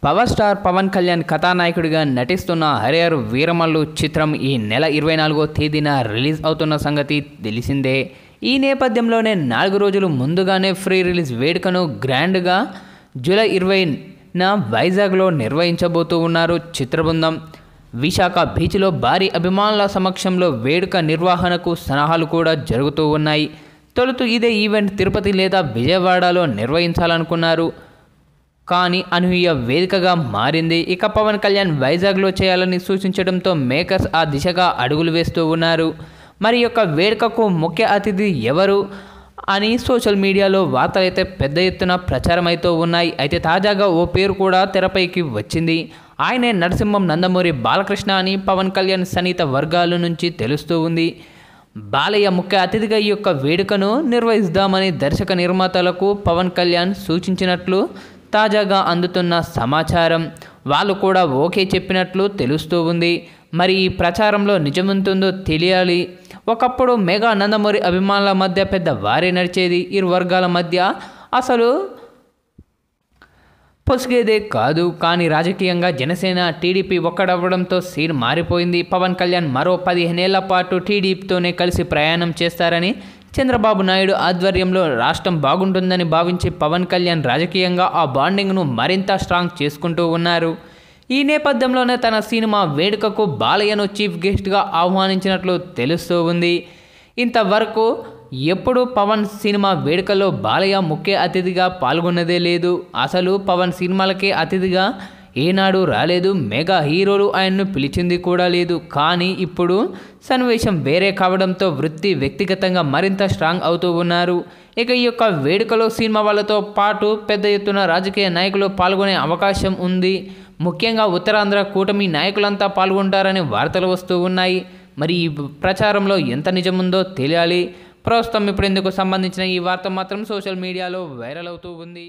Power star Pawan Kalyan కథానాయకుడిగా నటిస్తున్న హరిహర వీరమల్లు చిత్రం ఈ నెల 24వ తేదీన రిలీజ్ అవుతున్న సంగతి తెలిసిందే. ఈ నేపథ్యంలోనే 4 రోజులు ముందుగానే ప్రీ రిలీజ్ వేడుకను గ్రాండ్గా జూలై 20న వైజాగ్లో నిర్వహించబోతూ ఉన్నారు చిత్ర బృందం. విశాఖ బీచ్లో భారీ అభిమానుల సమక్షంలో వేడుక నిర్వహణకు సన్నాహాలు కూడా జరుగుతూ ఉన్నాయి. తొలుత ఇదే ఈవెంట్ తిరుపతి లేదా విజయవాడలో నిర్వహించాలనుకున్నారు. కానీ అనూహ్య వేదికగా మారింది. ఇక పవన్ కళ్యాణ్ వైజాగ్లో చేయాలని సూచించడంతో మేకర్స్ ఆ దిశగా అడుగులు వేస్తూ ఉన్నారు. మరి యొక్క వేడుకకు ముఖ్య అతిథి ఎవరు అని సోషల్ మీడియాలో వార్తలైతే పెద్ద ఎత్తున ప్రచారమైతూ ఉన్నాయి. అయితే తాజాగా ఓ పేరు కూడా తెరపైకి వచ్చింది. ఆయనే నరసింహం నందమూరి బాలకృష్ణ అని పవన్ కళ్యాణ్ సన్నిహిత వర్గాల నుంచి తెలుస్తూ ఉంది. బాలయ్య ముఖ్య అతిథిగా ఈ యొక్క వేడుకను నిర్వహిద్దామని దర్శక నిర్మాతలకు పవన్ కళ్యాణ్ సూచించినట్లు తాజాగా అందుతున్న సమాచారం. వాళ్ళు కూడా ఓకే చెప్పినట్లు తెలుస్తూ ఉంది. మరి ఈ ప్రచారంలో నిజమెంతుందో తెలియాలి. ఒకప్పుడు మెగా నందమూరి అభిమానుల మధ్య పెద్ద వారే నడిచేది. ఇరు వర్గాల మధ్య అసలు పొసిగేదే కాదు. కానీ రాజకీయంగా జనసేన టీడీపీ ఒక్కడవ్వడంతో సీన్ మారిపోయింది. పవన్ కళ్యాణ్ మరో 15 ఏళ్ల పాటు టీడీపీతోనే కలిసి ప్రయాణం చేస్తారని, చంద్రబాబు నాయుడు ఆధ్వర్యంలో రాష్ట్రం బాగుంటుందని భావించి పవన్ కళ్యాణ్ రాజకీయంగా ఆ బాండింగ్ను మరింత స్ట్రాంగ్ చేసుకుంటూ ఉన్నారు. ఈ నేపథ్యంలోనే తన సినిమా వేడుకకు బాలయ్యను చీఫ్ గెస్ట్గా ఆహ్వానించినట్లు తెలుస్తూ ఉంది. ఇంతవరకు ఎప్పుడు పవన్ సినిమా వేడుకలో బాలయ్య ముఖ్య అతిథిగా పాల్గొన్నదే లేదు. అసలు పవన్ సినిమాలకే అతిథిగా ఏనాడు రాలేదు. మెగా హీరోలు ఆయన్ను పిలిచింది కూడా లేదు. కానీ ఇప్పుడు సన్నివేశం వేరే కావడంతో వ్యక్తిగతంగా మరింత స్ట్రాంగ్ అవుతూ ఉన్నారు. ఇక ఈ యొక్క వేడుకలో సినిమా వాళ్ళతో పాటు పెద్ద ఎత్తున రాజకీయ నాయకులు పాల్గొనే అవకాశం ఉంది. ముఖ్యంగా ఉత్తరాంధ్ర కూటమి నాయకులంతా పాల్గొంటారని వార్తలు వస్తూ ఉన్నాయి. మరి ఈ ప్రచారంలో ఎంత నిజముందో తెలియాలి. ప్రస్తుతం ఇప్పుడు ఇందుకు సంబంధించిన ఈ వార్త మాత్రం సోషల్ మీడియాలో వైరల్ అవుతూ ఉంది.